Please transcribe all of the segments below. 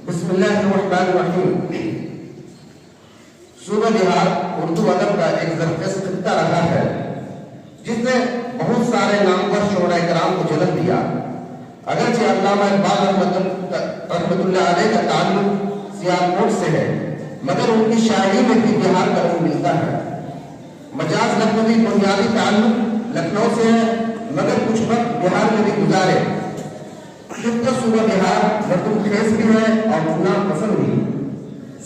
بسم اللہ الرحمن الرحیم۔ سورہ جہاد اردو ادب کا ایک زرخیز خطہ رہا ہے جس نے بہت سارے نامور شعراء کرام کو جنم دیا۔ اگرچہ علامہ اقبال رحمۃ اللہ علیہ کا تعلق سیالکوٹ سے ہے، مگر ان کی شاعری میں بھی بہار کا رنگ ملتا ہے۔ مجاز لکھنوی بنیادی تعلق لکھنؤ سے ہے، مگر کچھ وقت بہار میں بھی گزارے۔ خطہ سورہ بہار مردم خیز بھی ہے اور غلام پسند بھی۔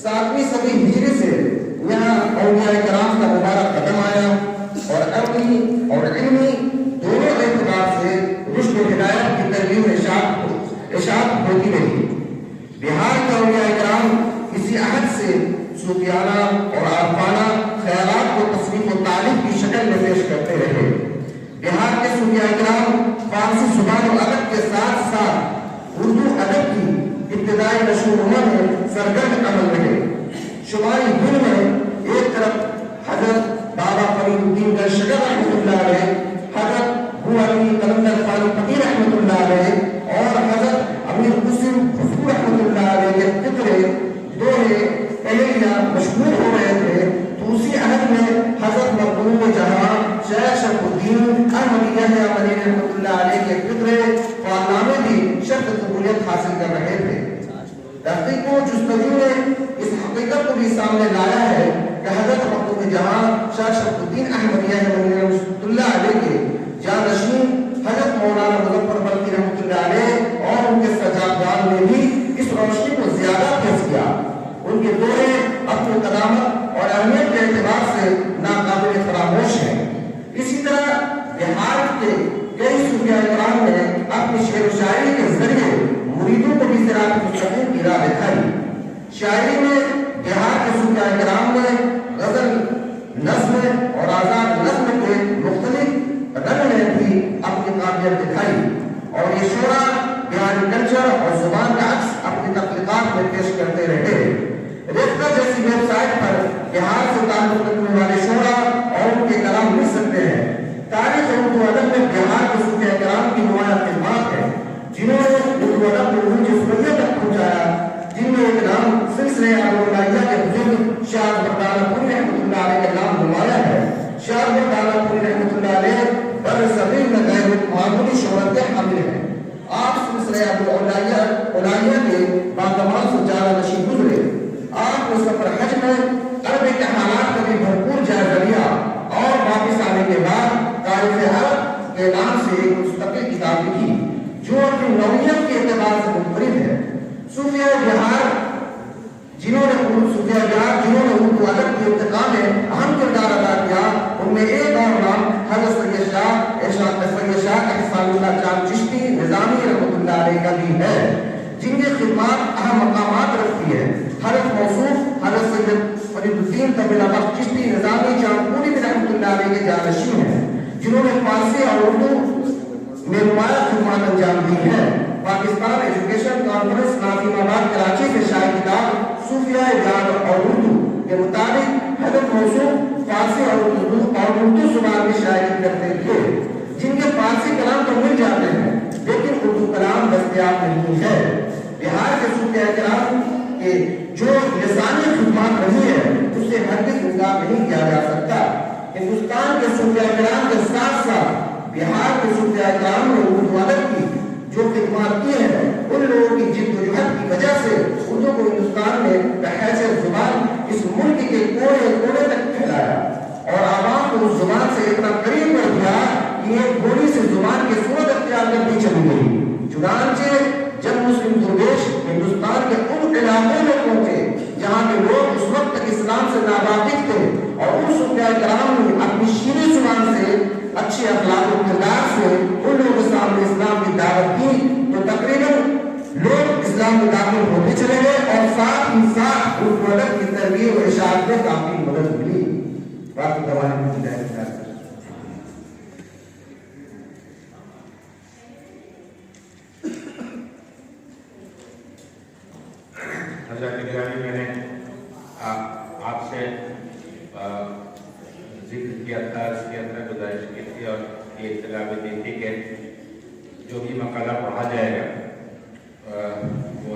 7ویں صدی ہجری سے یہاں اولیاء کرام کا مبارک قدم آیا اور عملی اور علمی دونوں اعتبار سے رشد و ہدایت کی تربیت اشاعت ہوتی رہی۔ بہار کے اولیاء کرام کسی عہد سے صوفیانہ اور عارفانہ خیالات کو تصنیف و تعلیف کی شکل میں پیش کرتے رہے۔ بہار کے صوفیاء کرام فارسی زبان و ادب کے ساتھ ساتھ اردو ادب کی ابتدائی نشو و نما میں سرگرم عمل رہے۔ شمالی ہند میں ایک طرف حضرت بابا فرید الدین گلشگر رحمۃ اللہ علیہ، حضرت ابو علی قلندر فانی فقیر رحمۃ اللہ علیہ اور حضرت امیر قاسم خسرو رحمۃ اللہ علیہ کے فکرے دوہے اہلیہ مشہور ہو رہے تھے، تو اسی عہد میں حضرت مرحوم جہاں شیخ شرف الدین احمدیہ عملی رحمۃ اللہ علیہ کے فکرے فارنامے بھی شرط قبولیت حاصل کر رہے تھے۔ تحقیق و جستجو نے اس حقیقت کو بھی سامنے لایا ہے کہ حضرت مرحوم جہاں شیخ شرف الدین احمدیہ عملی رحمۃ اللہ علیہ کے جانشین حضرت مولانا مظفر برقی رحمۃ اللہ علیہ اور ان کے سجادگان نے بھی اس روشنی کو زیادہ تیز کیا۔ ان کے دورے اپنی قدامت اور اہمیت کے اعتبار سے ناقابل فراموش ہیں۔ اسی طرح بہار کے کئی صوفیاء کرام نے اپنی شعر و شاعری کے ذریعے مریدوں کو بھی صراط مستقیم کی راہ دکھائی۔ شاعری میں بہار کے صوفیاء کرام نے غزل، نظم اور آزاد نظم کے مختلف رنگ میں بھی اپنی قابلیت دکھائی اور یہ شعراء بہاری کلچر اور زبان کا عکس اپنی تخلیقات میں پیش کرتے رہے۔ ریختہ جیسی ویب سائٹ پر بہار سے تعلق رکھنے والے شعراء اور ان کے کلام مل سکتے ہیں۔ تاریخ اردو ادب میں بہار کے صوفیاء کرام کی نمایاں خدمات ہیں جنہوں نے اردو ادب کو عروج سنیت تک پہنچایا، جن میں ایک نام سلسلہ ابوالعالیہ کے بزرگ شاہ مردانہ پوری رحمۃ اللہ علیہ کا نام نمایاں ہے۔ شاہ مردانہ پوری رحمۃ اللہ علیہ بر صغیر میں غیر معمولی شہرت کے حامل ہیں۔ آپ سلسلہ ابوالعالیہ کے باکمال سجادہ نشین گزرے۔ آپ نے سفر حج میں عربی کے حالات کا بھی بھرپور جائزہ لیا اور واپس آنے کے بعد تاریخ عرب کے نام سے ایک مستقل کتاب لکھی جو اپنی نوعیت کے اعتبار سے منفرد ہے۔ صوفیاء بہار جنہوں نے اردو ادب کے ارتقاء میں اہم کردار ادا کیا، ان میں ایک اور نام حضرت سید شاہ احسان اللہ چاند چشتی نظامی رحمۃ اللہ علیہ کا بھی ہے، جن کی خدمات اہم مقامات رکھتی ہے۔ حضرت موصوف حضرت سید فرید الدین طویل بخش چشتی نظامی چاند پوری رحمۃ اللہ علیہ کے جانشین ہیں، جنہوں نے فارسی اور اردو میں نمایاں خدمات انجام دی ہیں۔ پاکستان ایجوکیشن کانفرنس ناظم آباد کراچی سے شائع کتاب صوفیاء جان اور اردو کے مطابق حضرت موصوف فارسی اور اردو زبان میں شاعری کرتے تھے، جن کے فارسی کلام تو مل جاتے ہیں لیکن اردو کلام دستیاب نہیں ہے۔ بہار کے صوفیاء کرام کے جو لسانی خدمات رہی ہے اسے ہرگز انکار نہیں کیا جا سکتا۔ ہندوستان کے صوفیاء کرام کے ساتھ ساتھ بہار کے صوفیاء کرام نے اردو ادب کی جو خدمات کی ہیں، ان لوگوں کی جد و جہد کی وجہ سے اردو کو ہندوستان میں بحیثیت زبان اس ملک کے کونے کونے تک پھیلایا اور عوام کو اس زبان سے اتنا قریب کر دیا کہ ایک بولی سے زبان کی صورت اختیار کر بھی چلی گئی۔ چنانچہ جب مسلم درویش ہندوستان کے ان علاقوں میں پہنچے جہاں کے لوگ اس وقت تک اسلام سے ناواقف تھے اور ان صوفیاء کرام نے اپنی شیریں زبان سے، اچھے اخلاق و کردار سے ان لوگوں کے سامنے اسلام کی دعوت کی، تو تقریباً لوگ اسلام میں داخل ہوتے چلے گئے اور ساتھ ہی ساتھ اردو ادب کی تربیت و اشاعت میں کافی مدد ملی۔ باقی گواہی کی جائے حضرت گرامی، میں نے آپ سے ذکر کیا تھا، اس کے اندر گزارش کی تھی اور یہ اطلاع بھی دی تھی کہ جو بھی مقالہ پڑھا جائے گا وہ